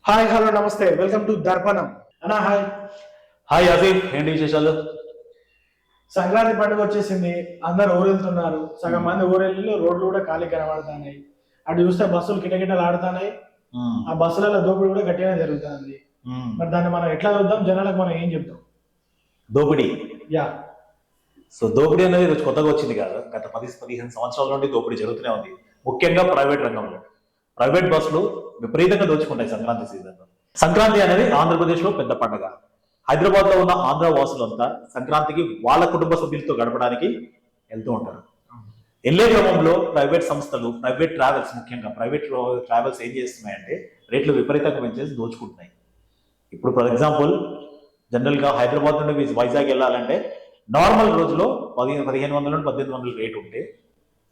Hi hello నమస్తే welcome to దర్పణం అన్నా hi. Hi Asif, ఏంటి విశేషాలు? సంక్రాంతి పండుగ వచ్చేసింది. అందరు ఊరెళ్తున్నారు. సగం మంది ఊరెళ్ళి రోడ్లు కూడా ఖాళీ కనబడుతున్నాయి. అటు చూస్తే బస్సులు కిటకిటలు ఆడుతున్నాయి. ఆ బస్సులలో దోపిడీ కూడా గట్టిగానే జరుగుతుంది. మరి దాన్ని మనం ఎట్లా చూద్దాం, జనాలకు మనం ఏం చెప్తాం? దోపిడీ. యా. సో దోపిడీ అనేది ఈరోజు కొత్తగా వచ్చింది కాదు, గత 10-15 సంవత్సరాల నుండి దోపిడీ జరుగుతూనే ఉంది. ముఖ్యంగా ప్రైవేట్ రంగంలో ప్రైవేట్ బస్సులు విపరీతంగా దోచుకుంటాయి సంక్రాంతి సీజన్లో. సంక్రాంతి అనేది ఆంధ్రప్రదేశ్ లో పెద్ద పండుగ. హైదరాబాద్ లో ఉన్న ఆంధ్ర వాసులంతా సంక్రాంతికి వాళ్ళ కుటుంబ సభ్యులతో గడపడానికి వెళ్తూ ఉంటారు. వెళ్లే క్రమంలో ప్రైవేట్ సంస్థలు, ప్రైవేట్ ట్రావెల్స్, ముఖ్యంగా ప్రైవేట్ ట్రావెల్స్ ఏం చేస్తున్నాయంటే రేట్లు విపరీతంగా పెంచేసి దోచుకుంటున్నాయి. ఇప్పుడు ఫర్ ఎగ్జాంపుల్, జనరల్ గా హైదరాబాద్ నుండి వైజాగ్ వెళ్ళాలంటే నార్మల్ రోజులో 1500 నుండి 1800 రేట్ ఉంటే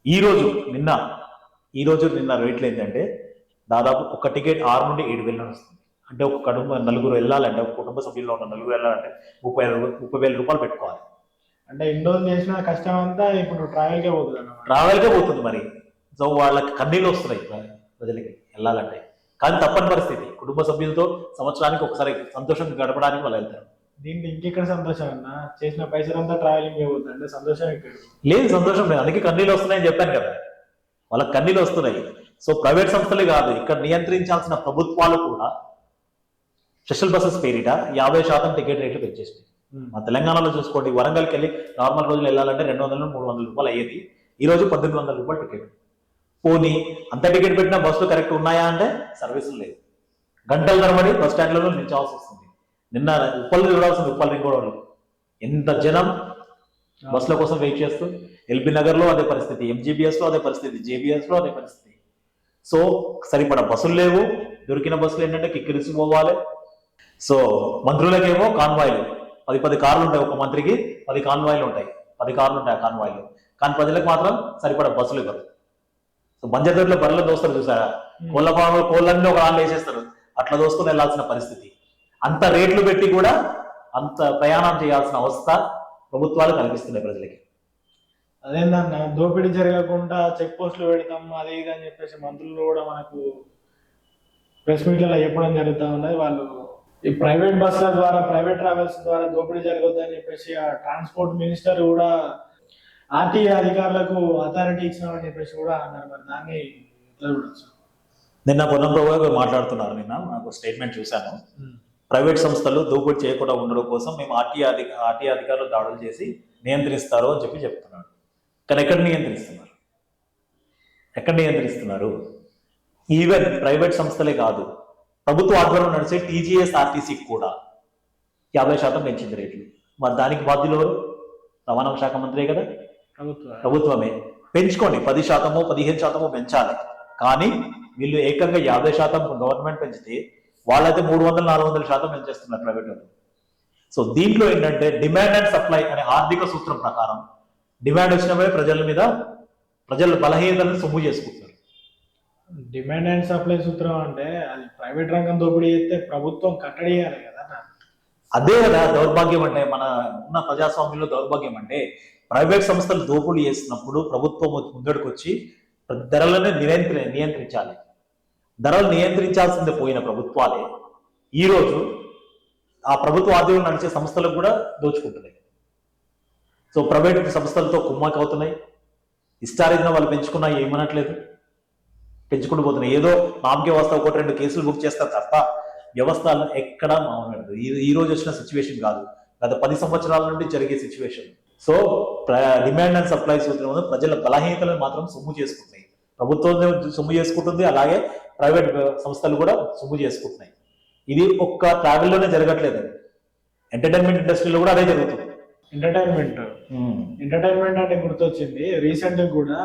ఈ రోజు నిన్న రేట్లు ఏంటంటే దాదాపు ఒక టికెట్ 6 నుండి 7,000 వస్తుంది. అంటే ఒక నలుగురు వెళ్ళాలంటే, ఒక కుటుంబ సభ్యుల్లో ఉన్న నలుగురు వెళ్ళాలంటే 30,000 రూపాయలు పెట్టుకోవాలి. అంటే ఇన్ని రోజులు చేసిన కష్టం అంతా ఇప్పుడు ట్రావెల్కే పోతుంది అన్నమాట. ట్రావెల్కే పోతుంది మరి. సో వాళ్ళకి కన్నీళ్ళు వస్తున్నాయి ప్రజలకి వెళ్ళాలంటే. కానీ తప్పని పరిస్థితి, కుటుంబ సభ్యులతో సంవత్సరానికి ఒకసారి సంతోషంగా గడపడానికి వాళ్ళు వెళ్తారు. దీంట్లో ఇంకెక్కడ సంతోషం అన్నా? చేసిన పైసలంతా ట్రావెలింగ్ పోతుంది అంటే సంతోషం ఎక్కడ? లేదు, సంతోషం లేదు. అందుకే కన్నీళ్ళు వస్తున్నాయని చెప్పాను కదా, వాళ్ళకి కన్నీళ్ళు వస్తున్నాయి. సో ప్రైవేట్ సంస్థలే కాదు, ఇక్కడ నియంత్రించాల్సిన ప్రభుత్వాలు కూడా స్పెషల్ బస్సెస్ పేరిట 50% టికెట్ రేట్లు పెంచేసినాయి. మా తెలంగాణలో చూసుకోండి, వరంగల్కి వెళ్ళి నార్మల్ రోజులు వెళ్ళాలంటే 200-300 రూపాయలు అయ్యేది. ఈ రోజు 1800 రూపాయలు టికెట్. పోనీ అంత టికెట్ పెట్టిన బస్సులు కరెక్ట్ ఉన్నాయా అంటే సర్వీసులు లేదు. గంటల తరబడి బస్ స్టాండ్లలో నిల్చోవాల్సి వస్తుంది. నిన్న ఉప్పల్ చూడాల్సింది, ఉప్పల్ రింగ్ రోడ్లో ఎంత జనం బస్సుల కోసం వెయిట్ చేస్తూ. ఎల్బీ నగర్ లో అదే పరిస్థితి, ఎంజీబీఎస్ లో అదే పరిస్థితి, జేబీఎస్ లో అదే పరిస్థితి. సో సరిపడా బస్సులు లేవు. దొరికిన బస్సులు ఏంటంటే కిక్కిరిసి పోవాలి. సో మంత్రులకేమో కాన్వాయిలు, 10 కార్లు ఉంటాయి. ఒక మంత్రికి 10 కాన్వాయిలు ఉంటాయి, 10 కార్లు ఉంటాయి ఆ కాన్వాయిలు. కానీ ప్రజలకు మాత్రం సరిపడా బస్సులు ఇవ్వరు. సో బంజాదూరులో బర్రెలు దోస్తారు చూసారా, కోళ్ళ ఫామ్లో కోళ్ళన్నీ ఒక రాళ్ళు వేసేస్తారు. అట్లా దోసుకుని వెళ్లాల్సిన పరిస్థితి. అంత రేట్లు పెట్టి కూడా అంత ప్రయాణం చేయాల్సిన అవస్థ ప్రభుత్వాలు కల్పిస్తున్నాయి ప్రజలకి. అదేందన్న, దోపిడీ జరగకుండా చెక్ పోస్టులు పెడతాం అది ఇది అని చెప్పేసి మంత్రులు కూడా మనకు ప్రెస్ మీట్లలో చెప్పడం జరుగుతూ ఉన్నది. వాళ్ళు ఈ ప్రైవేట్ బస్సుల ద్వారా, ప్రైవేట్ ట్రావెల్స్ ద్వారా దోపిడీ జరగొద్దని చెప్పేసి ఆ ట్రాన్స్పోర్ట్ మినిస్టర్ కూడా ఆర్టీఏ అధికారులకు అథారిటీ ఇచ్చినామని చెప్పేసి కూడా అన్నారు. మరి దాన్ని ఎట్లా చూడొచ్చు? నిన్న పొన్నం ప్రభు గారు మాట్లాడుతున్నారు. నిన్న నాకు స్టేట్మెంట్ చూశాను. ప్రైవేట్ సంస్థలు దోపిడీ చేయకుండా ఉండడం కోసం మేము ఆర్టీఏ అధికారులు దాడులు చేసి నియంత్రిస్తారు అని చెప్తున్నాడు. కానీ ఎక్కడ నియంత్రిస్తున్నారు? ఈవెన్ ప్రైవేట్ సంస్థలే కాదు, ప్రభుత్వ ఆధ్వర్యంలో నడిచే టీజీఎస్ ఆర్టీసీకి కూడా 50% పెంచింది రేట్లు. మరి దానికి బాధ్యులు ఎవరు? రవాణా శాఖ మంత్రే కదా, ప్రభుత్వమే. పెంచుకోండి, 10%, 15% పెంచాలి. కానీ వీళ్ళు ఏకంగా 50% గవర్నమెంట్ పెంచితే వాళ్ళైతే 300-400% పెంచేస్తున్నారు ప్రైవేట్ వాళ్ళు. సో దీంట్లో ఏంటంటే డిమాండ్ అండ్ సప్లై అనే ఆర్థిక సూత్రం ప్రకారం డిమాండ్ వచ్చినప్పుడే ప్రజల బలహీనతలను సొమ్ము చేసుకుంటారు. డిమాండ్ అండ్ సప్లై సూత్రం అంటే అది ప్రైవేట్ రంగం దోపిడీ చేస్తే ప్రభుత్వం కట్టడియాలి కదా. అదే కదా దౌర్భాగ్యం అంటే, మన ఉన్న ప్రజాస్వామ్యంలో దౌర్భాగ్యం అంటే ప్రైవేట్ సంస్థలు దోపిడీ చేసినప్పుడు ప్రభుత్వం ముందడుకు వచ్చి ధరలను నియంత్రించాలి. ధరలు నియంత్రించాల్సిందే పోయిన ప్రభుత్వాలే ఈరోజు ఆ ప్రభుత్వ ఆధ్వర్యంలో నడిచే సంస్థలకు కూడా దోచుకుంటున్నాయి. సో ప్రైవేట్ సంస్థలతో కుమ్మకి అవుతున్నాయి. ఇష్టారీతిన వాళ్ళు పెంచుకున్నా ఏమనట్లేదు, పెంచుకుంటూ పోతున్నాయి. ఏదో నామకే వస్తా 1-2 కేసులు బుక్ చేస్తారు తప్ప వ్యవస్థ ఎక్కడా మామూలు. ఈ రోజు వచ్చిన సిచ్యువేషన్ కాదు, గత 10 సంవత్సరాల నుండి జరిగే situation. So demand and supply సూత్రం ప్రజల బలహీనతలను మాత్రం సొమ్ము చేసుకుంటాయి. ప్రభుత్వం సొమ్ము చేసుకుంటుంది, అలాగే ప్రైవేట్ సంస్థలు కూడా సొమ్ము చేసుకుంటున్నాయి. ఇది ఒక్క ట్రావెల్లోనే జరగట్లేదు, ఎంటర్టైన్మెంట్ ఇండస్ట్రీలో కూడా అదే జరుగుతుంది. ఎంటర్టైన్మెంట్ అంటే గుర్తొచ్చింది, రీసెంట్ కూడా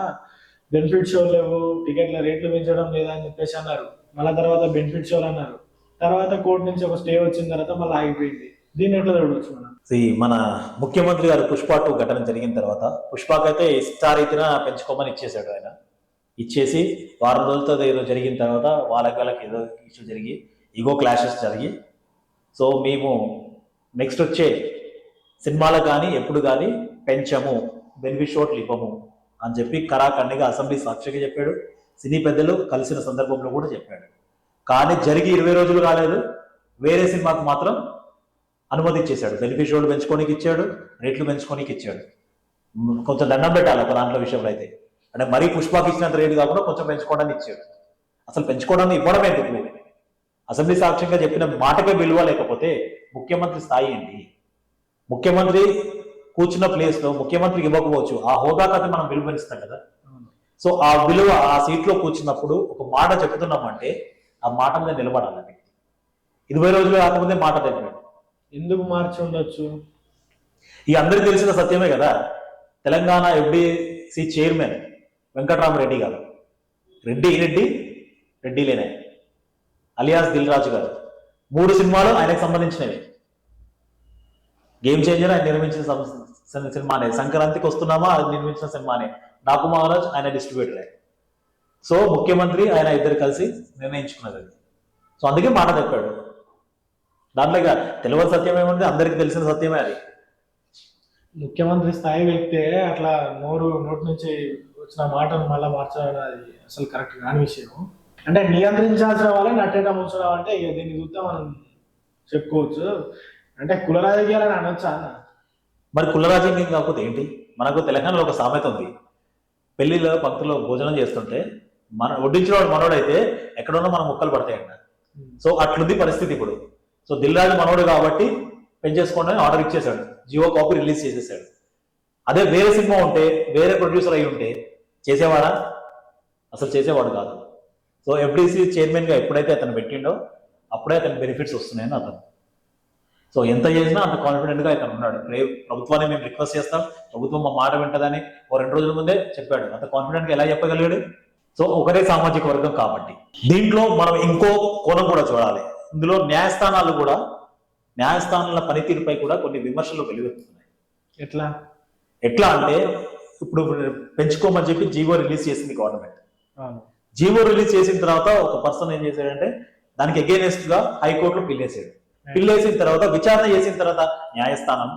బెనిఫిట్ షో లేవు, టికెట్ల రేట్లు పెంచడం లేదా అని చెప్పేసి అన్నారు. మళ్ళీ తర్వాత బెనిఫిట్ షోలు అన్నారు. తర్వాత కోర్టు నుంచి ఒక స్టే వచ్చిన తర్వాత మళ్ళీ ఆగిపోయింది. దీన్ని ఎట్లా చూడవచ్చు మనం? మన ముఖ్యమంత్రి గారు పుష్ప 2 ఘటన జరిగిన తర్వాత పుష్పకైతే ఇష్టారీతిన పెంచుకోమని ఇచ్చేసాడు ఆయన. ఇచ్చేసి వారం రోజులతో ఏదో జరిగిన తర్వాత వాళ్ళకి ఏదో ఇష్యూ జరిగి ఈగో క్లాషెస్ జరిగి, సో మేము నెక్స్ట్ వచ్చే సినిమాలకు కానీ ఎప్పుడు కానీ పెంచము, బెనిఫిట్ షోట్లు ఇవ్వము అని చెప్పి కరాఖండిగా అసెంబ్లీ సాక్షిగా చెప్పాడు. సినీ పెద్దలు కలిసిన సందర్భంలో కూడా చెప్పాడు. కానీ జరిగి 20 రోజులు కాలేదు, వేరే సినిమాకు మాత్రం అనుమతి ఇచ్చేశాడు. బెనిఫిషియల్ పెంచుకోనికి ఇచ్చాడు, రేట్లు పెంచుకోనికి ఇచ్చాడు. కొంచెం దండం పెట్టాలి ఒక దాంట్లో విషయంలో అయితే. అంటే మరీ పుష్పకి ఇచ్చినంత రేటు కాకుండా కొంచెం పెంచుకోవడానికి ఇచ్చాడు. అసలు పెంచుకోవడానికి ఇవ్వడం ఎందుకు? అసెంబ్లీ సాక్ష్యంగా చెప్పిన మాటకే విలువ లేకపోతే ముఖ్యమంత్రి స్థాయి ఏంటి? ముఖ్యమంత్రి కూర్చున్న ప్లేస్ లో ముఖ్యమంత్రికి ఇవ్వకపోవచ్చు, ఆ హోదాకి అయితే మనం విలువనిస్తాం కదా. సో ఆ విలువ ఆ సీట్లో కూర్చున్నప్పుడు ఒక మాట చెప్తున్నామంటే ఆ మాట మీద నిలబడాలి. 20 రోజులు కాకముందే మాట తెలిపాడు. ఎందుకు మార్చి ఉండొచ్చు? ఈ అందరికీ తెలిసిన సత్యమే కదా. తెలంగాణ ఎఫ్డిసి చైర్మన్ వెంకటరామరెడ్డి గారు, రెడ్డిలేనే అలియాస్ దిల్ రాజు గారు 3 సినిమాలు ఆయనకు సంబంధించినవి. గేమ్ చేంజర్ ఆయన నిర్మించిన సినిమానే, సంక్రాంతికి వస్తున్నామా అది నిర్మించిన సినిమానే, డాకు మహారాజ్ ఆయన డిస్ట్రిబ్యూటర్. సో ముఖ్యమంత్రి ఆయన ఇద్దరు కలిసి నిర్ణయించుకున్నది. సో అందుకే మాట చెప్పాడు. దాంట్లో ఇక తెలియని సత్యం ఏముంది, అందరికి తెలిసిన సత్యమే అది. ముఖ్యమంత్రి స్థాయి వ్యక్తే అట్లా నోటి నుంచి వచ్చిన మాటను మళ్ళీ మార్చడం అది అసలు కరెక్ట్ కాని విషయం. అంటే నియంత్రించాల్సిన వాళ్ళని అట్టేట ఉంచడం అంటే ఇక దీన్ని చూస్తే మనం చెప్పుకోవచ్చు. అంటే కుల రాజకీయాలని అనొచ్చా అన్న? మరి కుల రాజకీయం కాకపోతే ఏంటి? మనకు తెలంగాణలో ఒక సామెత ఉంది, పెళ్లిలో పంక్తుల్లో భోజనం చేస్తుంటే వడ్డించిన వాడు మనోడైతే ఎక్కడున్నా మన ముక్కలు పడతాయంట. సో అట్లుంది పరిస్థితి ఇప్పుడు. సో దిల్ రాజు మనోడు కాబట్టి పెంచేసుకోండి అని ఆర్డర్ ఇచ్చేసాడు, జియో కాపీ రిలీజ్ చేసేసాడు. అదే వేరే సినిమా ఉంటే, వేరే ప్రొడ్యూసర్ అయి ఉంటే చేసేవాడా? అసలు చేసేవాడు కాదు. సో ఎఫ్డిసి చైర్మన్ గా ఎప్పుడైతే అతను పెట్టిండో అప్పుడే అతని బెనిఫిట్స్ వస్తున్నాయని అతను. సో ఎంత చేసినా అంత కాన్ఫిడెంట్ గా అతను ఉన్నాడు. ప్రభుత్వాన్ని మేము రిక్వెస్ట్ చేస్తాం, ప్రభుత్వం మా మాట వింటదని 2 రోజుల ముందే చెప్పాడు. అంత కాన్ఫిడెంట్ గా ఎలా చెప్పగలిగాడు? సో ఒకరే సామాజిక వర్గం కాబట్టి. దీంట్లో మనం ఇంకో కోణం కూడా చూడాలి. ఇందులో న్యాయస్థానాల పనితీరుపై కూడా కొన్ని విమర్శలు వెలువెత్తుతున్నాయి. ఎట్లా అంటే ఇప్పుడు పెంచుకోమని చెప్పి జీవో రిలీజ్ చేసింది గవర్నమెంట్. జీవో రిలీజ్ చేసిన తర్వాత ఒక పర్సన్ ఏం చేశాడంటే దానికి అగేనెస్ట్ గా హైకోర్టులో పిల్లేసిన తర్వాత విచారణ చేసిన తర్వాత న్యాయస్థానం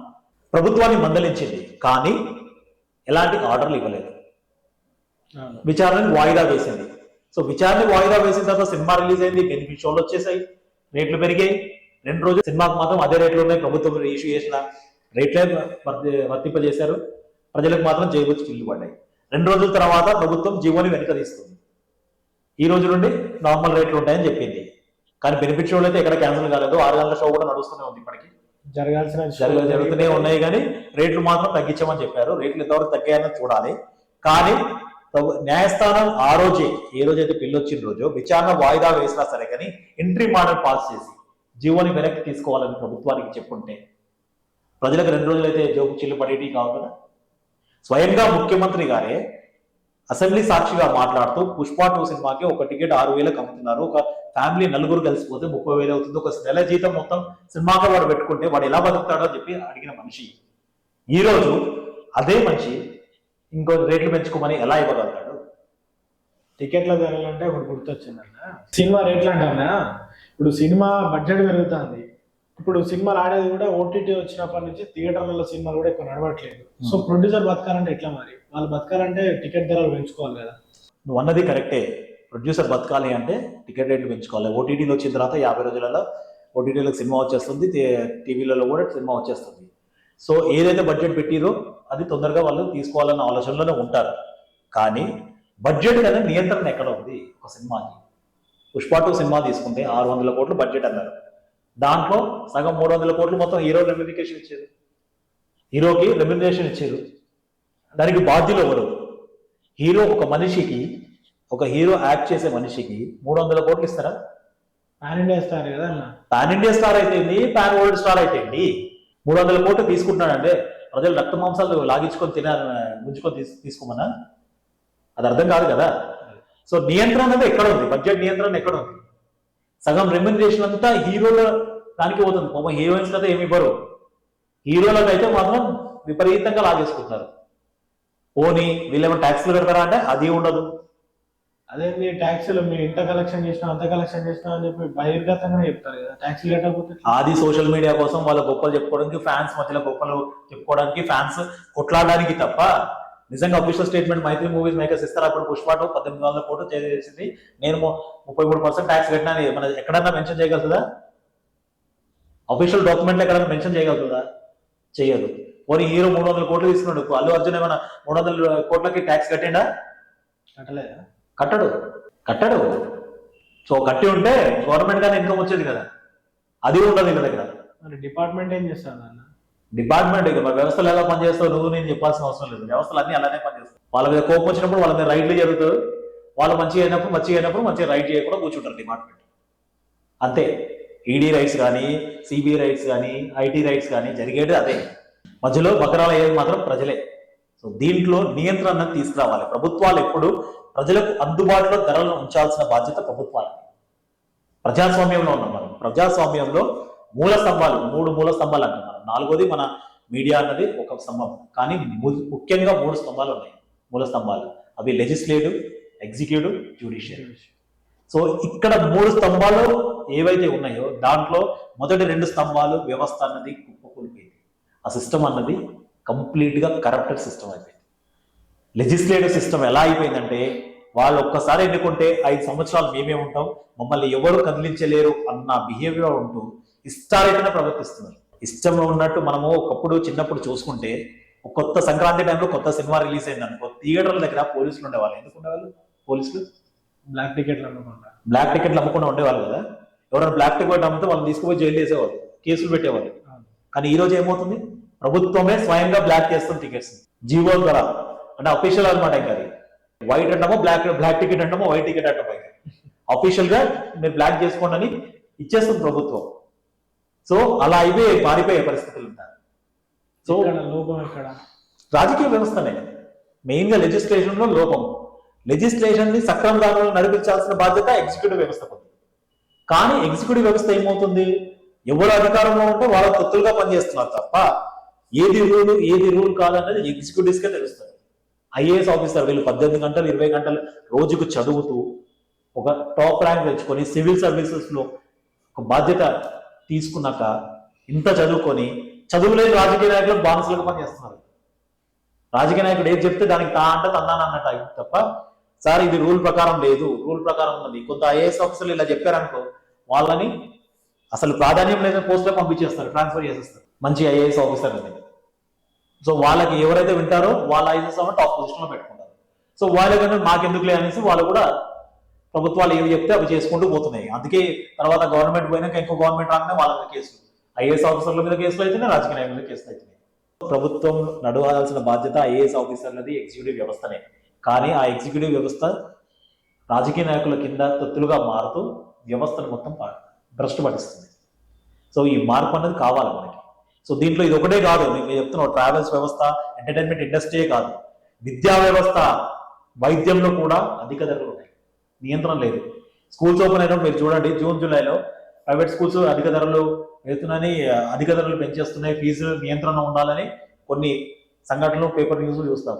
ప్రభుత్వాన్ని మందలించింది, కానీ ఎలాంటి ఆర్డర్లు ఇవ్వలేదు. విచారణని వాయిదా వేసింది. సో విచారణ వాయిదా వేసిన తర్వాత సినిమా రిలీజ్ అయింది, బెనిఫిట్ షోలు వచ్చేసాయి, రేట్లు పెరిగాయి. 2 రోజులు సినిమాకు మాత్రం అదే రేట్లు ఉన్నాయి, ప్రభుత్వం ఇష్యూ చేసిన రేట్లే వర్తింపజేశారు, ప్రజలకు మాత్రం జైబుచ్చి చిల్లు పడ్డాయి. 2 రోజుల తర్వాత ప్రభుత్వం జీవోని వెనుక తీస్తుంది, ఈ రోజు నుండి నార్మల్ రేట్లు ఉంటాయని చెప్పింది. కానీ బెనిఫిట్ షోలు అయితే ఎక్కడ క్యాన్సిల్ కాలేదు, 6 గంటల షో కూడా నడుస్తూనే ఉంది, ఇప్పటికీ జరుగుతూనే ఉన్నాయి. కానీ రేట్లు మాత్రం తగ్గించమని చెప్పారు. రేట్లు ఎంతవరకు తగ్గాయని చూడాలి. కానీ న్యాయస్థానం ఆ రోజే, ఏ రోజైతే బిల్లు వచ్చిన రోజు విచారణ వాయిదా వేసినా సరే కానీ ఎంట్రీ మోడల్ పాస్ చేసి జీవోని వెనక్కి తీసుకోవాలని ప్రభుత్వానికి చెప్పుంటే ప్రజలకు 2 రోజులు అయితే జోకు చిల్లు పడేటి కావు కదా. స్వయంగా ముఖ్యమంత్రి గారే అసెంబ్లీ సాక్షిగా మాట్లాడుతూ పుష్ప 2 సినిమాకి ఒక టికెట్ 6,000కి అమ్ముతున్నారు, ఒక ఫ్యామిలీ 4 కలిసిపోతే 30,000 అవుతుంది, ఒక నెల జీతం మొత్తం సినిమాగా వాడు పెట్టుకుంటే వాడు ఎలా బతుకుతాడో అని చెప్పి అడిగిన మనిషి ఈ రోజు అదే మనిషి ఇంకో రేట్లు పెంచుకోమని ఎలా ఇవ్వగలుగుతాడు? టికెట్ల ధరలు అంటే ఒకటి గుర్తొచ్చిందన్న, సినిమా రేట్లు అంటా. ఇప్పుడు సినిమా బడ్జెట్ పెరుగుతుంది, ఇప్పుడు సినిమాలు ఆడేది కూడా ఓటీటీ వచ్చినప్పటి నుంచి థియేటర్లలో సినిమాలు కూడా ఎక్కువ నడవట్లేదు. సో ప్రొడ్యూసర్ బతకాలంటే ఎట్లా? మరి వాళ్ళు బతకాలంటే టికెట్ ధరలు పెంచుకోవాలి కదా. నువ్వు అన్నది కరెక్టే, ప్రొడ్యూసర్ బతకాలి అంటే టికెట్ రేట్లు పెంచుకోవాలి. ఓటీటీలో వచ్చిన తర్వాత 50 రోజులలో ఓటీటీలో సినిమా వచ్చేస్తుంది, టీవీలలో కూడా సినిమా వచ్చేస్తుంది. సో ఏదైతే బడ్జెట్ పెట్టిరో అది తొందరగా వాళ్ళు తీసుకోవాలన్న ఆలోచనలోనే ఉంటారు. కానీ బడ్జెట్ కదా నియంత్రణ ఎక్కడ ఉంది? ఒక సినిమాకి పుష్ప 2 సినిమా తీసుకుంటే 600 కోట్లు బడ్జెట్ అన్నారు, దాంట్లో సగం 300 కోట్లు మొత్తం హీరోకి రెమ్యూనరేషన్ ఇచ్చారు. దానికి బాధ్యులు ఎవరు? హీరో ఒక హీరో యాక్ట్ చేసే మనిషికి 300 కోట్లు ఇస్తారా? పాన్ ఇండియా స్టార్ కదా అన్న. పాన్ ఇండియా స్టార్ అయితే పాన్ వరల్డ్ స్టార్ అయితే 300 కోట్లు తీసుకుంటున్నాడంటే ప్రజలు రక్త మాంసాలు లాగించుకొని గుంజుకొని తీసుకోమన్నా? అది అర్థం కాదు కదా. సో నియంత్రణ అనేది ఎక్కడ ఉంది? బడ్జెట్ నియంత్రణ ఎక్కడ ఉంది? సగం రెమ్యూనరేషన్ అంతా హీరోల దానికి పోతుంది. హీరోయిన్స్ అయితే ఏమి ఇవ్వరు, హీరోలకు అయితే మాత్రం విపరీతంగా లాగేసుకుంటారు. పోనీ వీళ్ళేమో ట్యాక్స్లు పెడతారా అంటే అది ఉండదు. అదే మీ ట్యాక్సీలు మీరు ఇంత కలెక్షన్ చేసినా అంత కలెక్షన్ చేసినా అని చెప్పి బహిర్గతంగానే చెప్తారు కదా. ట్యాక్సీ లేకపోతే అది సోషల్ మీడియా కోసం వాళ్ళ గొప్పలు చెప్పుకోవడానికి, ఫ్యాన్స్ మధ్యలో గొప్పలు చెప్పుకోవడానికి, ఫ్యాన్స్ కొట్లాడడానికి తప్ప నిజంగా అఫీషియల్ స్టేట్మెంట్ మైత్రి మూవీస్ మేకర్స్ ఇస్తారు. అప్పుడు పుష్పాటు 18,000 కోట్లు చేసింది, నేను 33% ట్యాక్స్ కట్టినా అని మన ఎక్కడన్నా మెన్షన్ చేయగలుగుతుందా? అఫీషియల్ డాక్యుమెంట్లు ఎక్కడన్నా మెన్షన్ చేయగలుగుతుందా? చేయదు. పోనీ హీరో 300 కోట్లు తీసుకున్నాడు, అల్లు అర్జున్ ఏమైనా 300 కోట్లకి ట్యాక్స్ కట్టిండా? కట్టలేదా? కట్టడు. సో కట్టి ఉంటే గవర్నమెంట్ గానే ఇన్కమ్ వచ్చేది కదా, అది ఉండదు వీళ్ళ దగ్గర. మరి డిపార్ట్మెంట్ ఏం చేస్తారు అన్న? డిపార్ట్మెంట్ ఇక మరి వ్యవస్థలు ఎలా పనిచేస్తావు నువ్వు నేను చెప్పాల్సిన అవసరం లేదు. వ్యవస్థలు అన్ని అలానే పనిచేస్తాయి. వాళ్ళ మీద కోపం వచ్చినప్పుడు వాళ్ళ మీద రైట్లు జరుగుతుంది, వాళ్ళు మంచిగా అయినప్పుడు మంచిగా రైట్ చేయకుండా కూర్చుంటారు డిపార్ట్మెంట్. అంతే. ఈడీ రైట్స్ కానీ, సిబిఐ రైట్స్ కానీ, ఐటీ రైట్స్ కానీ జరిగేది అదే. మధ్యలో బకరాలు అయ్యేది మాత్రం ప్రజలే. సో దీంట్లో నియంత్రణ తీసుకురావాలి. ప్రభుత్వాలు ఎప్పుడు ప్రజలకు అందుబాటులో ధరలను ఉంచాల్సిన బాధ్యత ప్రభుత్వాలది. ప్రజాస్వామ్యంలో ఉన్నాం మనం. ప్రజాస్వామ్యంలో మూల స్తంభాలు, 3 మూల స్తంభాలు అంటాం మనం. 4వది మన మీడియా అన్నది ఒక స్తంభం, కానీ ముఖ్యంగా 3 స్తంభాలు ఉన్నాయి, మూల స్తంభాలు. అవి లెజిస్లేటివ్, ఎగ్జిక్యూటివ్, జ్యుడిషియల్. సో ఇక్కడ 3 స్తంభాలు ఏవైతే ఉన్నాయో దాంట్లో మొదటి 2 స్తంభాలు వ్యవస్థ అన్నది కుప్పకూలిపోయింది. ఆ సిస్టమ్ అన్నది కంప్లీట్ గా కరప్టెడ్ సిస్టమ్ అయిపోయింది. లెజిస్లేటివ్ సిస్టమ్ ఎలా అయిపోయిందంటే, వాళ్ళు ఒక్కసారి ఎన్నుకుంటే 5 సంవత్సరాలు మేమే ఉంటాం, మమ్మల్ని ఎవరు కదిలించలేరు అన్న బిహేవియర్ ఉంటూ ఇష్టారైతేనే ప్రవర్తిస్తున్నారు. ఇష్టంలో ఉన్నట్టు మనము ఒకప్పుడు చిన్నప్పుడు చూసుకుంటే, కొత్త సంక్రాంతి టైంలో కొత్త సినిమా రిలీజ్ అయింది అనుకో, థియేటర్ల దగ్గర పోలీసులు ఉండేవాళ్ళు. ఎందుకు ఉండేవాళ్ళు పోలీసులు? బ్లాక్ టికెట్లు అమ్మకుండా ఉండేవాళ్ళు కదా. ఎవరైనా బ్లాక్ టికెట్ అమ్మితే వాళ్ళని తీసుకుపోయి జైలు వేసేవాళ్ళు, కేసులు పెట్టేవాళ్ళు. కానీ ఈ రోజు ఏమవుతుంది, ప్రభుత్వమే స్వయంగా బ్లాక్ చేస్తుంది టికెట్స్ జీవో ద్వారా. అంటే అఫీషియల్ అనమాట. ఇంకా వైట్ అంటామో బ్లాక్ టికెట్ అంటామో వైట్ టికెట్ అంటామో, అఫీషియల్ గా మీరు బ్లాక్ చేసుకోండి అని ఇచ్చేస్తుంది ప్రభుత్వం. సో అలా మారిపోయే పరిస్థితులు ఉంటాయి. సో లోపం ఎక్కడ? రాజకీయ వ్యవస్థనే మెయిన్ గా లెజిస్లేషన్ లో లోపం. లెజిస్లేషన్ ని సక్రమంగా నడిపించాల్సిన బాధ్యత ఎగ్జిక్యూటివ్ వ్యవస్థకు ఉంది. కానీ ఎగ్జిక్యూటివ్ వ్యవస్థ ఏమవుతుంది, ఎవరు అధికారంలో ఉంటే వాళ్ళ తొత్తులుగా పనిచేస్తున్నారు తప్ప ఏది రూల్ కాదన్నది ఎగ్జిక్యూటివ్స్ కే తెలుస్తుంది. ఐఏఎస్ ఆఫీసర్ వీళ్ళు 18 గంటలు 20 గంటలు రోజుకు చదువుతూ ఒక టాప్ ర్యాంక్ తెచ్చుకొని సివిల్ సర్వీసెస్ లో ఒక బాధ్యత తీసుకున్నాక ఇంత చదువుకొని చదువులేని రాజకీయ నాయకులు బానిసలుగా పనిచేస్తున్నారు. రాజకీయ నాయకుడు ఏది చెప్తే దానికి అంటే తందాను అన్నట్టు అయింది తప్ప, సార్ ఇది రూల్ ప్రకారం లేదు, రూల్ ప్రకారం ఉన్నది. కొంత ఐఏఎస్ ఆఫీసర్లు ఇలా చెప్పారనుకో, వాళ్ళని అసలు ప్రాధాన్యం లేని పోస్టులో పంపించేస్తారు, ట్రాన్స్ఫర్ చేసేస్తారు మంచి ఐఏఎస్ ఆఫీసర్ అని. సో వాళ్ళకి ఎవరైతే వింటారో వాళ్ళ ఐఏఎస్ టాప్ పొజిషన్ లో పెట్టుకుంటారు. సో వాళ్ళకన్నా మాకెందుకులే అనేసి వాళ్ళు కూడా ప్రభుత్వాలు ఏవి చెప్తే అవి చేసుకుంటూ పోతున్నాయి. అందుకే తర్వాత గవర్నమెంట్ పోయినాక ఇంకో గవర్నమెంట్ రాగానే వాళ్ళ మీద కేసులు, ఐఏఎస్ ఆఫీసర్ల మీద కేసులు అవుతున్నాయి, రాజకీయ నాయకుల మీద కేసులు అవుతున్నాయి. ప్రభుత్వం నడవాల్సిన బాధ్యత ఐఏఎస్ ఆఫీసర్లది, ఎగ్జిక్యూటివ్ వ్యవస్థనే. కానీ ఆ ఎగ్జిక్యూటివ్ వ్యవస్థ రాజకీయ నాయకుల కింద తొత్తులుగా మారుతూ వ్యవస్థను మొత్తం భ్రష్టు పట్టిస్తుంది. సో ఈ మార్పు అనేది కావాలి మనకి. సో దీంట్లో ఇది ఒకటే కాదు, నేను చెప్తున్నా, ట్రావెల్స్ వ్యవస్థ, ఎంటర్టైన్మెంట్ ఇండస్ట్రీయే కాదు, విద్యా వ్యవస్థ, వైద్యంలో కూడా అధిక ధరలు ఉన్నాయి, నియంత్రణ లేదు. స్కూల్స్ ఓపెన్ అయినప్పుడు మీరు చూడండి, జూన్ జూలైలో ప్రైవేట్ స్కూల్స్ అధిక ధరలు వెళ్తున్నాయని, అధిక ధరలు పెంచేస్తున్నాయి, ఫీజు నియంత్రణ ఉండాలని కొన్ని సంఘటనలు పేపర్ న్యూస్ చూస్తాం.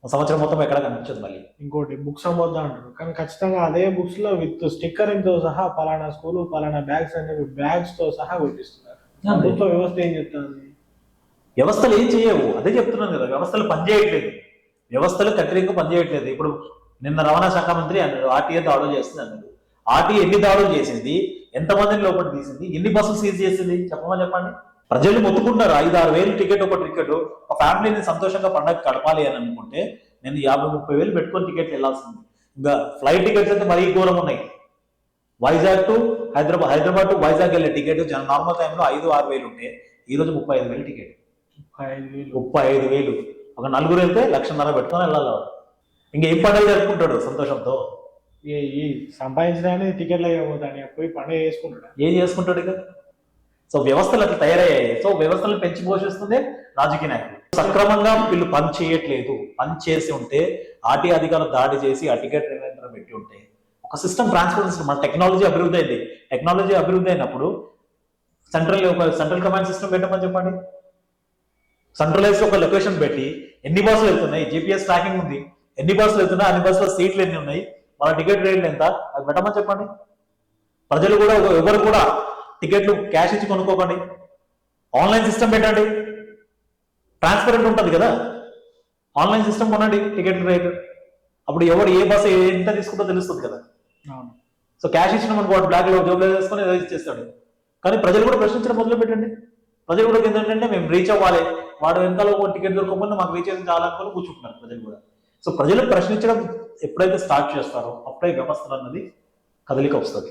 సంవత్సరం మొత్తం ఎక్కడ కనిపించదు. మళ్ళీ ఇంకోటి బుక్స్ అమ్మొద్దా అంటారు, కానీ ఖచ్చితంగా అదే బుక్స్ లో విత్ స్టిక్కరింగ్ తో సహా పలానా స్కూల్ పలానా బ్యాగ్స్ అని చెప్పి బ్యాగ్స్ తో సహా కొట్టిస్తున్నారు. ప్రభుత్వ వ్యవస్థ ఏం చెప్తుంది? వ్యవస్థలు ఏం చేయవు, అదే చెప్తున్నాను కదా, వ్యవస్థలు పనిచేయట్లేదు, వ్యవస్థలు కఠినంగా పనిచేయట్లేదు. ఇప్పుడు నిన్న రవాణా శాఖ మంత్రి అన్నాడు ఆర్టీఏ దాడులు చేస్తుంది అన్నాడు. ఆర్టీఏ ఎన్ని దాడులు చేసింది, ఎంతమందిని లోపల తీసింది, ఎన్ని బస్సులు సీజ్ చేసింది చెప్పండి. ప్రజలు మొత్తుకుంటారు, 5-6 వేలు టికెట్, ఒక టికెట్, ఒక ఫ్యామిలీని సంతోషంగా పండగ గడపాలి అని అనుకుంటే నేను 50-30 వేలు పెట్టుకొని టికెట్ వెళ్ళాల్సింది. ఇంకా ఫ్లైట్ టికెట్స్ అయితే మరీ ఘోరం ఉన్నాయి. వైజాగ్ టు హైదరాబాద్ టు వైజాగ్ వెళ్ళే టికెట్ నార్మల్ టైంలో 5-6 వేలు ఉంటే ఈ రోజు 35 వేలు టికెట్. 35 వేలు. ఒక 4 వెళ్తే 1,50,000 పెట్టుకొని వెళ్ళాలి. ఇంకేం పండుగ జరుపుకుంటాడు సంతోషంతో? ఈ సంపాదించడానికి టికెట్లు అయిపోతాడు, పోయి పండుగ చేసుకుంటాడు, ఏం చేసుకుంటాడు ఇక? సో వ్యవస్థలు అట్లా తయారయ్యాయి. సో వ్యవస్థలను పెంచి పోషిస్తుంది రాజకీయ నాయకులు. సక్రమంగా వీళ్ళు పని చేయట్లేదు. పని చేసి ఉంటే ఆర్టీ అధికారులు దాడి చేసి ఆ టికెట్ నియంత్రణ పెట్టి ఉంటే ఒక సిస్టమ్ ట్రాన్స్పరెన్సీ. మన టెక్నాలజీ అభివృద్ధి అయింది. టెక్నాలజీ అభివృద్ధి అయినప్పుడు సెంట్రల్ కమాండ్ సిస్టమ్ పెట్టమని చెప్పండి. సెంట్రలైజ్ ఒక లొకేషన్ పెట్టి ఎన్ని బస్సులు వెళ్తున్నాయి, జీపీఎస్ ట్రాకింగ్ ఉంది, ఎన్ని బస్సులు వెళ్తున్నాయి, అన్ని బస్సులో సీట్లు ఎన్ని ఉన్నాయి, వాళ్ళ టికెట్ రేట్లు ఎంత, అది పెట్టమని చెప్పండి. ప్రజలు కూడా ఎవరు కూడా టికెట్లు క్యాష్ ఇచ్చి కొనుక్కోకండి, ఆన్లైన్ సిస్టమ్ పెట్టండి, ట్రాన్స్పరెంట్ ఉంటుంది కదా. ఆన్లైన్ సిస్టమ్ కొనండి టికెట్ రేట్, అప్పుడు ఎవరు ఏ బస్సు ఎంత తీసుకుంటో తెలుస్తుంది కదా. అవును. సో క్యాష్ ఇచ్చినాం అనుకో వాడు బ్లాక్ లో జోబులో వేసుకొని ఏదో ఇచ్చేస్తాడు. కానీ ప్రజలు కూడా ప్రశ్నించడం మొదలు పెట్టండి. ప్రజలు కూడా ఏంటంటే మేము రీచ్ అవ్వాలి, వాడు వెనకాల ఒక టికెట్ దొరకకుండా మాకు రీచ్ అయితే చాలనుకొని కూర్చుంటున్నారు ప్రజలు కూడా. సో ప్రజలు ప్రశ్నించడం ఎప్పుడైతే స్టార్ట్ చేస్తారో అప్పుడే వ్యవస్థలు అన్నది కదలిక వస్తుంది.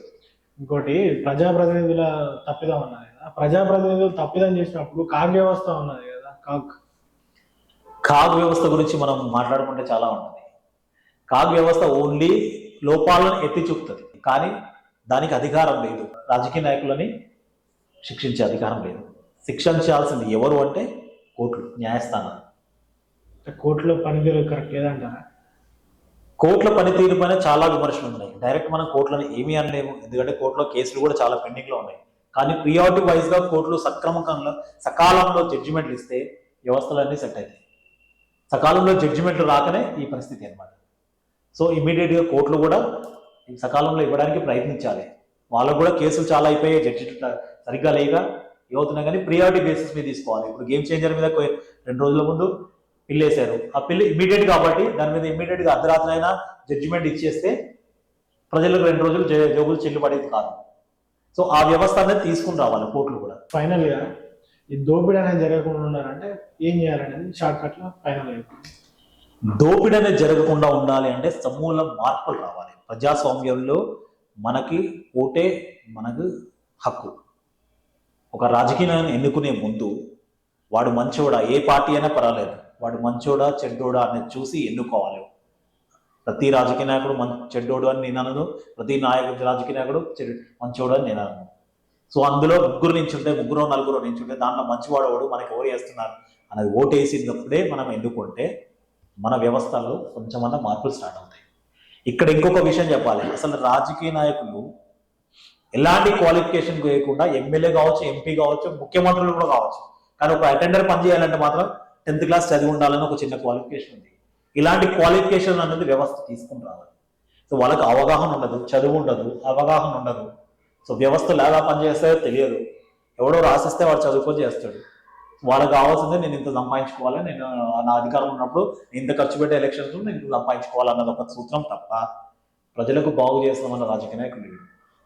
ఇంకోటి ప్రజాప్రతినిధుల తప్పిదం అన్నది కదా, ప్రజాప్రతినిధులు తప్పిదం చేసినప్పుడు కాగ్ వ్యవస్థ ఉన్నది కదా, కాగ్ వ్యవస్థ గురించి మనం మాట్లాడుకుంటే చాలా ఉంటుంది. కాగ్ వ్యవస్థ ఓన్లీ లోపాలను ఎత్తి చూపుతుంది, కానీ దానికి అధికారం లేదు. రాజకీయ నాయకులని శిక్షించే అధికారం లేదు. శిక్షించాల్సింది ఎవరు అంటే కోర్టులు, న్యాయస్థానాలు. కోర్టులో పనితీరు కరెక్ట్ లేదంటారా? కోర్టుల పనితీరు పైన చాలా విమర్శలు ఉన్నాయి. డైరెక్ట్ మనం కోర్టులను ఏమీ అనలేము, ఎందుకంటే కోర్టులో కేసులు కూడా చాలా పెండింగ్ లో ఉన్నాయి. కానీ ప్రియారిటీ వైజ్ గా కోర్టులు సకాలంలో జడ్జిమెంట్లు ఇస్తే వ్యవస్థలన్నీ సెట్ అవుతాయి. సకాలంలో జడ్జిమెంట్లు రాకనే ఈ పరిస్థితి అన్నమాట. సో ఇమీడియట్ గా కోర్టులు కూడా సకాలంలో ఇవ్వడానికి ప్రయత్నించాలి. వాళ్ళకు కూడా కేసులు చాలా అయిపోయాయి, జడ్జి సరిగ్గా లేక ఏమవుతున్నా కానీ ప్రియారిటీ బేసిస్ మీద తీసుకోవాలి. ఇప్పుడు గేమ్ చేంజర్ మీద 2 రోజుల ముందు పిల్లు వేశారు, ఆ పిల్లు ఇమీడియట్ కాబట్టి దాని మీద ఇమీడియట్ గా అర్ధరాత్రి అయినా జడ్జిమెంట్ ఇచ్చేస్తే ప్రజలకు 2 రోజులు జోబులు చెల్లుపడేది కాదు. సో ఆ వ్యవస్థ అనేది తీసుకుని రావాలి కోర్టులు కూడా. ఫైనల్ గా ఈ దోపిడీ అనేది జరగకుండా ఉండాలంటే ఏం చేయాలనేది షార్ట్ కట్ లో ఫైనల్ గా. దోపిడీ అనేది జరగకుండా ఉండాలి అంటే సమూల మార్పులు రావాలి. ప్రజాస్వామ్యంలో మనకి ఓటే మనకు హక్కు. ఒక రాజకీయ నాయకుని ఎన్నుకునే ముందు వాడు మంచోడా, ఏ పార్టీ అయినా పర్వాలేదు, వాడు మంచోడా చెడ్డోడా అనేది చూసి ఎన్నుకోవాలి. ప్రతి రాజకీయ నాయకుడు చెడ్డోడు అని నేను అనను, ప్రతి రాజకీయ నాయకుడు మంచోడు అని నేను అనను. సో అందులో ముగ్గురు నించుంటే, 3-4 నించుంటే దాంట్లో మంచివాడు వాడు మనకి ఎవరు వేస్తున్నారు అనేది ఓటేసినప్పుడే మనం ఎన్నుకుంటే మన వ్యవస్థల్లో కొంచెమన్నా మార్పులు స్టార్ట్ అవుతాయి. ఇక్కడ ఇంకొక విషయం చెప్పాలి, అసలు రాజకీయ నాయకులు ఎలాంటి క్వాలిఫికేషన్ లేకుండా ఎమ్మెల్యే కావచ్చు, ఎంపీ కావచ్చు, ముఖ్యమంత్రులు కూడా కావచ్చు, కానీ ఒక అటెండర్ పనిచేయాలంటే మాత్రం 10th క్లాస్ చదివి ఉండాలని ఒక చిన్న క్వాలిఫికేషన్ ఉంది. ఇలాంటి క్వాలిఫికేషన్ అనేది వ్యవస్థ తీసుకుని రావాలి. సో వాళ్ళకి అవగాహన ఉండదు, చదువు ఉండదు, అవగాహన ఉండదు. సో వ్యవస్థలు ఎలా పనిచేస్తాయో తెలియదు. ఎవడో రాసిస్తే వాడు చదువుకొని చేస్తాడు. వాళ్ళకి కావాల్సిందే నేను ఇంత సంపాదించుకోవాలి, నేను నా అధికారం ఉన్నప్పుడు ఇంత ఖర్చు పెట్టే ఎలక్షన్స్ నేను ఇంత సంపాదించుకోవాలన్నది ఒక సూత్రం తప్ప ప్రజలకు బాగు చేస్తామన్న రాజకీయ నాయకులు.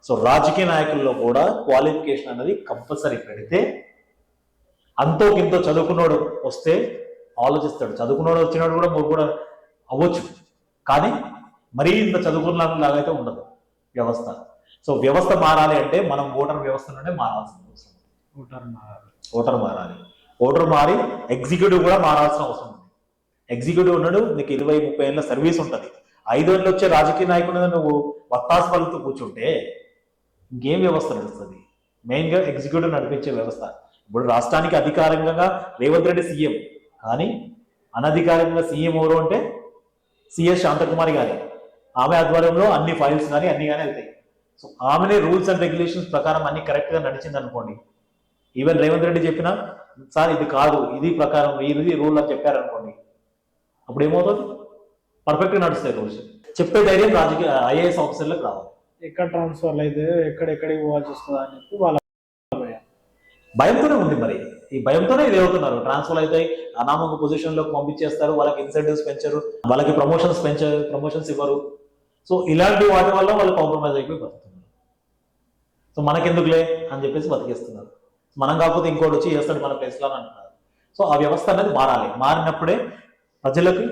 సో రాజకీయ నాయకుల్లో కూడా క్వాలిఫికేషన్ అనేది కంపల్సరీ పెడితే అంతో కింతో చదువుకున్నోడు వస్తే ఆలోచిస్తాడు. చదువుకున్నోడు వచ్చినాడు కూడా కూడా అవ్వచ్చు, కానీ మరీ ఇంత చదువుకున్నలాగైతే ఉండదు వ్యవస్థ. సో వ్యవస్థ మారాలి అంటే మనం ఓటర్ వ్యవస్థ నుండే మారాల్సిన అవసరం. ఓటర్ మారాలి, ఓటర్ మారి ఎగ్జిక్యూటివ్ కూడా మారాల్సిన అవసరం ఉంది. ఎగ్జిక్యూటివ్ ఉన్నాడు, నీకు 20-30 ఏళ్ళ సర్వీస్ ఉంటుంది. 5 ఏళ్ళు వచ్చే రాజకీయ నాయకుడు నువ్వు వత్తాసు పలుకుతూ కూర్చుంటే ఇంకేం వ్యవస్థ నడుస్తుంది? మెయిన్గా ఎగ్జిక్యూటివ్ నడిపించే వ్యవస్థ. ఇప్పుడు రాష్ట్రానికి అధికారికంగా రేవంత్ రెడ్డి సీఎం, కానీ అనధికారికంగా సీఎం ఎవరు అంటే సిఎస్ శాంతకుమారి గారి. ఆమె ఆధ్వర్యంలో అన్ని ఫైల్స్ కానీ అన్ని కానీ వెళ్తాయి. సో ఆమెనే రూల్స్ అండ్ రెగ్యులేషన్స్ ప్రకారం అన్ని కరెక్ట్గా నడిచింది అనుకోండి, ఈవెన్ రేవంత్ రెడ్డి చెప్పినా సార్ ఇది కాదు, ఇది ప్రకారం ఇది రూల్ అని చెప్పారనుకోండి, అప్పుడు ఏమవుతుంది? పర్ఫెక్ట్గా నడుస్తాయి రూల్స్. చెప్పే ధైర్యం రాజకీయ ఐఏఎస్ ఆఫీసర్లకు రావాలి. ఎక్కడ ట్రాన్స్ఫర్లు అయితే ఎక్కడికి పోవాల్సి వస్తుందా అని చెప్పి వాళ్ళ భయంతోనే ఉంది. మరి ఈ భయంతోనే ఇది అవుతున్నారు. ట్రాన్స్ఫర్ అవుతాయి, అనామక పొజిషన్లోకి పంపించేస్తారు, వాళ్ళకి ఇన్సెంటివ్స్ పెంచరు, వాళ్ళకి ప్రమోషన్స్ ఇవ్వరు. సో ఇలాంటి వాటి వల్ల వాళ్ళు కాంప్రమైజ్ అయిపోయి బతుకుతున్నారు. సో మనకెందుకులే అని చెప్పేసి బతికేస్తున్నారు. మనం కాకపోతే ఇంకోటి వచ్చి చేస్తాడు మన ప్లేస్లో అని అంటున్నారు. సో ఆ వ్యవస్థ అనేది మారాలి. మారినప్పుడే ప్రజలకు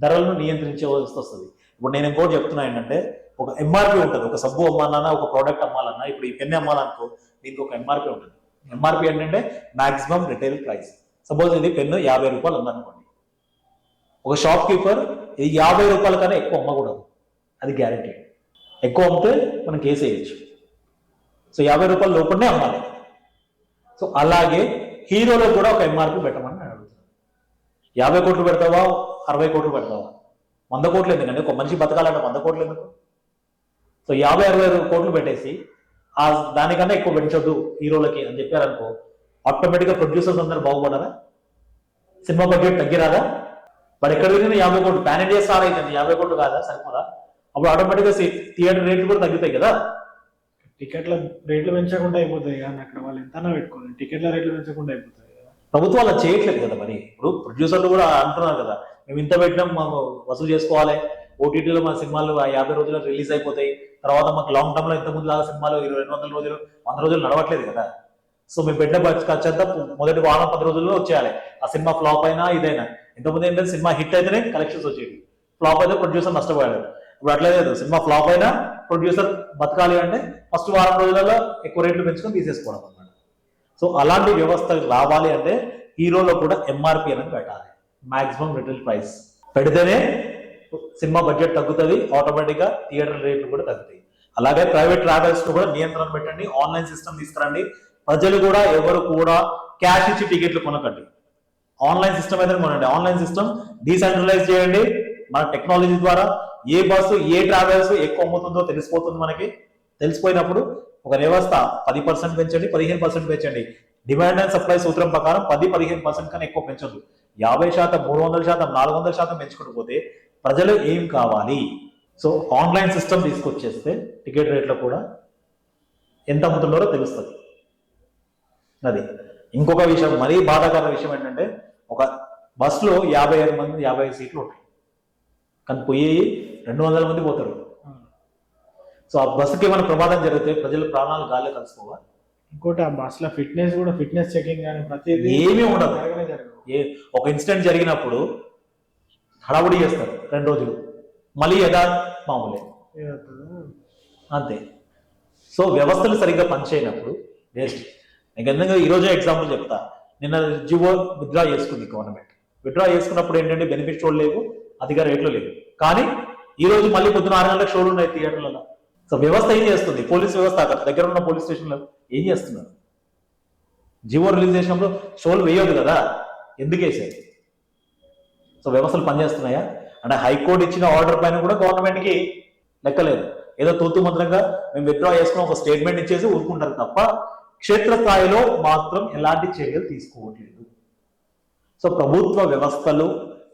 ధరలను నియంత్రించే వ్యవస్థ వస్తుంది. ఇప్పుడు నేను ఇంకోటి చెప్తున్నా ఏంటంటే, ఒక ఎంఆర్పి ఉంటుంది. ఒక సబ్బు అమ్మాలన్నా, ఒక ప్రోడక్ట్ అమ్మాలన్నా, ఇప్పుడు ఈ పెన్ అమ్మాలనుకో దీనికి ఒక ఎంఆర్పి ఉంటుంది. ఎంఆర్పి ఏంటంటే మాక్సిమం రిటైల్ ప్రైస్. సపోజ్ ఇది పెన్ను 50 రూపాయలు ఉందనుకోండి, ఒక షాప్ కీపర్ ఇది 50 రూపాయల కన్నా ఎక్కువ అమ్మకూడదు, అది గ్యారంటీ. ఎక్కువ అమ్మితే మనం కేసు వేయచ్చు. సో 50 రూపాయల లోపలనే అమ్మాలి. సో అలాగే హీరోలో కూడా ఒక ఎంఆర్పి పెట్టమని నేను అడుగుతున్నాను. 50 కోట్లు పెడతావా, 60 కోట్లు పెడతావా? 100 కోట్లు ఎందుకండి? ఒక మనిషి బతకాలంటే 100 కోట్లు ఎందుకు? సో 50-60 కోట్లు పెట్టేసి దానికన్నా ఎక్కువ పెంచొద్దు హీరోలకి అని చెప్పారనుకో, ఆటోమేటిక్గా ప్రొడ్యూసర్స్ అందరూ బాగుపడారా? Cinema budget తగ్గిరాదా? మరి ఎక్కడ వెళ్ళినా 50 కోట్లు పాన్ ఇండియా స్టార్ అయితే 50 కోట్లు కాదా? సరిపోదా? అప్పుడు ఆటోమేటిక్గా థియేటర్ రేట్లు కూడా తగ్గుతాయి కదా. టికెట్ల రేట్లు పెంచకుండా అయిపోతాయి కానీ అక్కడ వాళ్ళు ఎంత పెట్టుకోవాలి, టికెట్ల రేట్లు పెంచకుండా అయిపోతాయి కదా. ప్రభుత్వాలు చేయట్లేదు కదా. మరి ఇప్పుడు ప్రొడ్యూసర్లు కూడా అంటున్నారు కదా, మేము ఇంత పెట్టినాం మాకు వసూలు చేసుకోవాలి, ఓటీటీలో మా సినిమాలు 50 రోజుల్లో రిలీజ్ అయిపోతాయి, తర్వాత మాకు లాంగ్ టర్మ్ లో ఇంత ముందు లాగా సినిమాలు 200 రోజులు 100 రోజులు నడవట్లేదు కదా. సో మేము పెట్టిన ఖర్చు అంతా మొదటి వారం 10 రోజుల్లో వచ్చేయాలి. ఆ సినిమా ఫ్లాప్ అయినా ఇదైనా. ఇంతకుముందు ఏంటంటే సినిమా హిట్ అయితేనే కలెక్షన్స్ వచ్చేవి, ఫ్లాప్ అయితే ప్రొడ్యూసర్ నష్టపోయాడు. ఇప్పుడు అట్లా లేదు, సినిమా ఫ్లాప్ అయినా ప్రొడ్యూసర్ బతకాలి అంటే ఫస్ట్ వారం రోజులలో ఎక్కువ రేట్లు పెంచుకొని తీసేసుకోవడం అన్నమాట. సో అలాంటి వ్యవస్థ రావాలి అంటే హీరోలో కూడా ఎంఆర్పి అనేది పెట్టాలి, మాక్సిమం రిటైల్ ప్రైస్ పెడితేనే సినిమా బడ్జెట్ తగ్గుతుంది, ఆటోమేటిక్ గా థియేటర్ రేట్లు కూడా తగ్గుతాయి. అలాగే ప్రైవేట్ ట్రావెల్స్ ను కూడా నియంత్రణ పెట్టండి, ఆన్లైన్ సిస్టమ్ తీసుకురండి. ప్రజలు కూడా ఎవరు కూడా క్యాష్ ఇచ్చి టికెట్లు కొనకండి, ఆన్లైన్ సిస్టమ్ అయితే కొనండి. ఆన్లైన్ సిస్టమ్ డీసెంట్రలైజ్ చేయండి. మన టెక్నాలజీ ద్వారా ఏ బస్సు ఏ ట్రావెల్స్ ఎక్కువ అమ్ముతుందో తెలిసిపోతుంది మనకి. తెలిసిపోయినప్పుడు ఒక వ్యవస్థ 10% పెంచండి, 15% పెంచండి. డిమాండ్ అండ్ సప్లై సూత్రం ప్రకారం 10-15% కన్నా ఎక్కువ పెంచొద్దు. 50%, 300%, 400% పెంచుకుంటూ పోతే ప్రజలు ఏం కావాలి? సో ఆన్లైన్ సిస్టమ్ తీసుకొచ్చేస్తే టికెట్ రేట్లో కూడా ఎంత అమ్ముతున్నారో తెలుస్తుంది. అది ఇంకొక విషయం, మరీ బాధాకరమైన విషయం ఏంటంటే ఒక బస్సులో 55 మంది 55 సీట్లు ఉంటాయి, కానీ పోయేవి 200 మంది పోతారు. సో ఆ బస్సుకి ఏమైనా ప్రమాదం జరిగితే ప్రజల ప్రాణాలు గాల్లో కలిసిపోవాలి. ఇంకోటి ఆ బస్ లో ఫిట్నెస్ కూడా, ఫిట్నెస్ చెకింగ్ కానీ ప్రతిదీ ఏమీ ఉండదు. జరగదు. ఒక ఇన్సిడెంట్ జరిగినప్పుడు హడావుడి చేస్తారు 2 రోజులు, మళ్ళీ మామూలే అంతే. సో వ్యవస్థలు సరిగ్గా పనిచేయనప్పుడు వేస్ట్. నీకు ఎందుకంటే ఈరోజే ఎగ్జాంపుల్ చెప్తా. నిన్న జివో విత్డ్రా చేసుకుంది గవర్నమెంట్. విత్డ్రా చేసుకున్నప్పుడు ఏంటంటే బెనిఫిట్ షోలు లేవు, అధిక రేట్లు లేవు. కానీ ఈ రోజు మళ్ళీ పొద్దున 6 గంటలకు షోలు ఉన్నాయి థియేటర్లలో. సో వ్యవస్థ ఏం చేస్తుంది? పోలీస్ వ్యవస్థ అక్కడ దగ్గర ఉన్న పోలీస్ స్టేషన్లో ఏం చేస్తున్నారు? జివో రిలీజ్ చేసినప్పుడు షోలు వేయొద్దు కదా, ఎందుకు వేసేది? సో వ్యవస్థలు పనిచేస్తున్నాయా అంటే హైకోర్టు ఇచ్చిన ఆర్డర్ పైన కూడా గవర్నమెంట్కి లెక్కలేదు. ఏదో తూతు మంత్రంగా మేము విత్డ్రా చేసుకుని ఒక స్టేట్మెంట్ ఇచ్చేసి ఊరుకుంటారు తప్ప క్షేత్రస్థాయిలో మాత్రం ఎలాంటి చర్యలు తీసుకోవట్లేదు. సో ప్రభుత్వ వ్యవస్థలు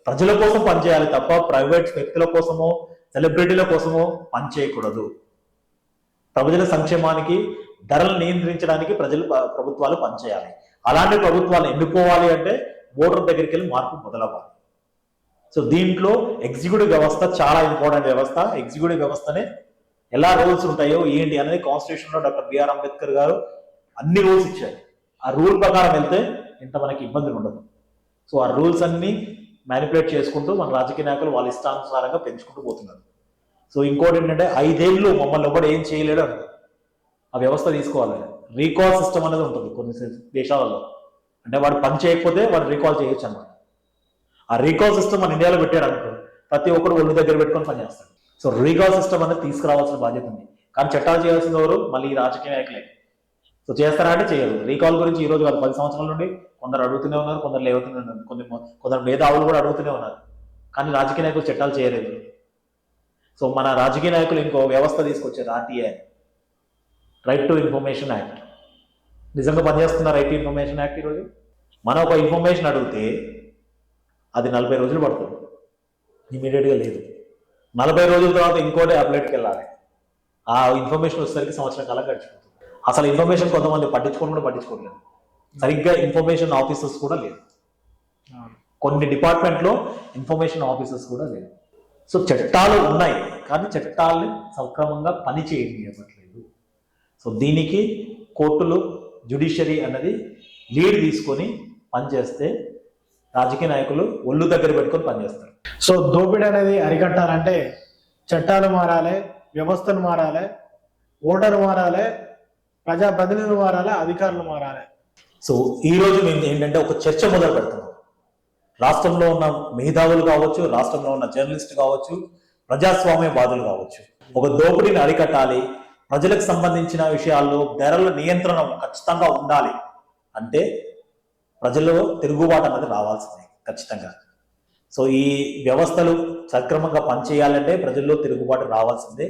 ప్రజల కోసం పనిచేయాలి తప్ప ప్రైవేట్ వ్యక్తుల కోసమో సెలబ్రిటీల కోసమో పనిచేయకూడదు. ప్రజల సంక్షేమానికి, ధరలు నియంత్రించడానికి ప్రభుత్వాలు పనిచేయాలి. అలాంటి ప్రభుత్వాలు ఎన్నుకోవాలి అంటే ఓటర్ దగ్గరికి వెళ్ళి మార్పు మొదలవ్వాలి. సో దీంట్లో ఎగ్జిక్యూటివ్ వ్యవస్థ చాలా ఇంపార్టెంట్ వ్యవస్థ. ఎగ్జిక్యూటివ్ వ్యవస్థనే ఎలా రూల్స్ ఉంటాయో ఏంటి అనేది కాన్స్టిట్యూషన్ లో డాక్టర్ బిఆర్ అంబేద్కర్ గారు అన్ని రూల్స్ ఇచ్చారు. ఆ రూల్ ప్రకారం వెళ్తే ఇంత మనకి ఇబ్బందులు ఉండదు. సో ఆ రూల్స్ అన్ని మ్యానిపులేట్ చేసుకుంటూ మన రాజకీయ నాయకులు వాళ్ళ ఇష్టానుసారంగా పెంచుకుంటూ పోతున్నారు. సో ఇంకోటి ఏంటంటే 5 ఏళ్ళు మమ్మల్ని ఒకటి ఏం చేయలేడు అంటారు. ఆ వ్యవస్థ తీసుకోవాలి. రీకాల్ సిస్టమ్ అనేది ఉంటుంది కొన్ని దేశాలలో. అంటే వాడు పని చేయకపోతే వాడు రీకాల్ చేయొచ్చు అన్నమాట. ఆ రీకాల్ సిస్టమ్ మన ఇండియాలో పెట్టాడు అనుకో, ప్రతి ఒక్కరు ఒళ్ళు దగ్గర పెట్టుకొని పనిచేస్తాడు. సో రీకాల్ సిస్టమ్ అనేది తీసుకురావాల్సిన బాధ్యత ఉంది. కానీ చట్టాలు చేయాల్సిన ఎవరు? మళ్ళీ ఈ రాజకీయ నాయకులే. సో చేస్తారా అంటే చేయరు. రీకాల్ గురించి ఈ రోజు 10 సంవత్సరాల నుండి కొందరు అడుగుతూనే ఉన్నారు, కొందరు లేవుతూనే ఉన్నారు, కొందరు మేధావులు కూడా అడుగుతూనే ఉన్నారు. కానీ రాజకీయ నాయకులు చట్టాలు చేయలేదు. సో మన రాజకీయ నాయకులు ఇంకో వ్యవస్థ తీసుకొచ్చారు, RTI, right to information act. నిజంగా పనిచేస్తున్న రైట్ టు ఇన్ఫర్మేషన్ యాక్ట్ ఈరోజు మనం ఒక ఇన్ఫర్మేషన్ అడిగితే అది 40 రోజులు పడుతుంది, ఇమీడియట్గా లేదు. 40 రోజుల తర్వాత ఇంకోటి అప్డేట్కి వెళ్ళాలి. ఆ ఇన్ఫర్మేషన్ వచ్చేసరికి సంవత్సరం కాలం గడిచిపోతుంది. అసలు ఇన్ఫర్మేషన్ కొంతమంది పట్టించుకోవట్లేదు. సరిగ్గా ఇన్ఫర్మేషన్ ఆఫీసర్స్ కూడా లేదు. కొన్ని డిపార్ట్మెంట్లో ఇన్ఫర్మేషన్ ఆఫీసర్స్ కూడా లేదు. సో చట్టాలు ఉన్నాయి కానీ చట్టాలని సక్రమంగా పని చేయట్లేదు. సో దీనికి కోర్టులు, జ్యుడిషియరీ అన్నది లీడ్ తీసుకొని పనిచేస్తే రాజకీయ నాయకులు ఒళ్ళు దగ్గర పెట్టుకొని పనిచేస్తారు. సో దోపిడీ అనేది అరికట్టాలంటే చట్టాలు మారాలి, వ్యవస్థలు మారాలి, ఓటర్లు మారాలి, ప్రజాప్రతినిధులు మారాలి, అధికారులు మారాలి. సో ఈ రోజు మేము ఏంటంటే ఒక చర్చ మొదలు పెడుతున్నాం. రాష్ట్రంలో ఉన్న మేధావులు కావచ్చు, రాష్ట్రంలో ఉన్న జర్నలిస్ట్ కావచ్చు, ప్రజాస్వామ్యవాదులు కావచ్చు, ఒక దోపిడీని అరికట్టాలి. ప్రజలకు సంబంధించిన విషయాల్లో ధరల నియంత్రణ ఖచ్చితంగా ఉండాలి. అంటే ప్రజల్లో తిరుగుబాటు అన్నది రావాల్సిందే ఖచ్చితంగా. సో ఈ వ్యవస్థలు సక్రమంగా పనిచేయాలంటే ప్రజల్లో తిరుగుబాటు రావాల్సిందే,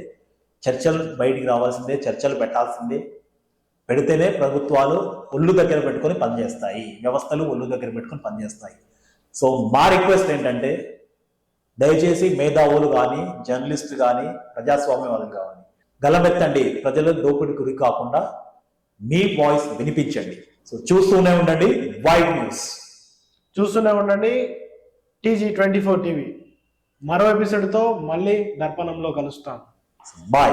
చర్చలు బయటికి రావాల్సిందే, చర్చలు పెట్టాల్సిందే. పెడితేనే ప్రభుత్వాలు ఒళ్ళు దగ్గర పెట్టుకొని పనిచేస్తాయి, వ్యవస్థలు ఒళ్ళు దగ్గర పెట్టుకొని పనిచేస్తాయి. సో మా రిక్వెస్ట్ ఏంటంటే దయచేసి మేధావులు కానీ, జర్నలిస్టు కానీ, ప్రజాస్వామ్యవాదులు కానీ గలమెత్తండి. ప్రజలు దోపిడీ గురి కాకుండా మీ వాయిస్ వినిపించండి. సో చూస్తూనే ఉండండి వైడ్ న్యూస్, చూస్తూనే ఉండండి TG24 టీవీ మరో ఎపిసోడ్తో మళ్ళీ దర్పణంలో కలుస్తాం. బాయ్.